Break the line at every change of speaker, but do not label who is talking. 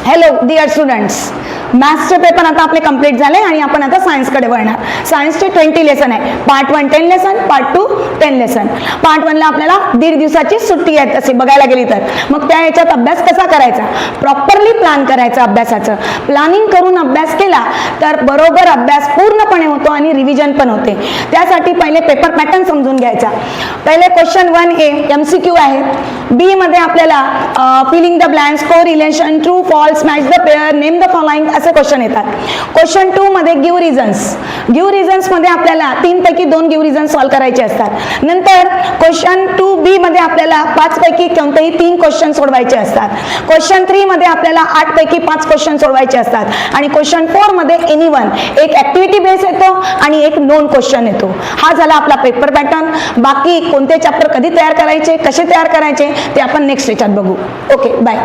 Hello dear students, मॅथ्सचे paper आता आपले complete झाले आणि आपण आता सायन्सकडे वळणार. सायन्सचे 20 लेसन आहे. Part 1 10 lesson, part 2 10 lesson. Part 1 ला आपल्याला 1.5 दिवसाची सुट्टी आहे तसे बघायला गेली तर. मग त्या याच्यात अभ्यास कसा करायचा, प्रॉपरली प्लॅन करायचं. अभ्यासाचं प्लॅनिंग करून अभ्यास केला तर बरोबर अभ्यास पूर्णपणे होतो आणि रिव्हिजन पण होते. त्यासाठी पहिले पेपर पॅटर्न समजून घ्यायचा. पहिले क्वेश्चन 1A MCQ आहे. बी मध्ये आपल्याला filling the blanks, correlation, true false, match the pair, name the following असे क्वेश्चन येतात. क्वेश्चन 2 मध्ये गिव्ह रिझन्स. गिव्ह रिझन्स मध्ये आपल्याला 3 पैकी 2 गिव्ह रिझन्स सॉल्व्ह करायचे असतात. नंतर क्वेश्चन 2B मध्ये आपल्याला 5 पैकी कोणतेही 3 क्वेश्चन सोडवायचे असतात. क्वेश्चन 3 मध्ये आपल्याला 8 पैकी 5 क्वेश्चन सोडवायचे असतात. आणि क्वेश्चन 4 मध्ये एनीवन एक ऍक्टिव्हिटी बेस येतो आणि एक नोन क्वेश्चन येतो. हा झाला आपला पेपर पॅटर्न. बाकी कोणते चॅप्टर कधी तयार करायचे, कसे तयार करायचे ते आपण नेक्स्ट याच्यात बघू. Okay, bye.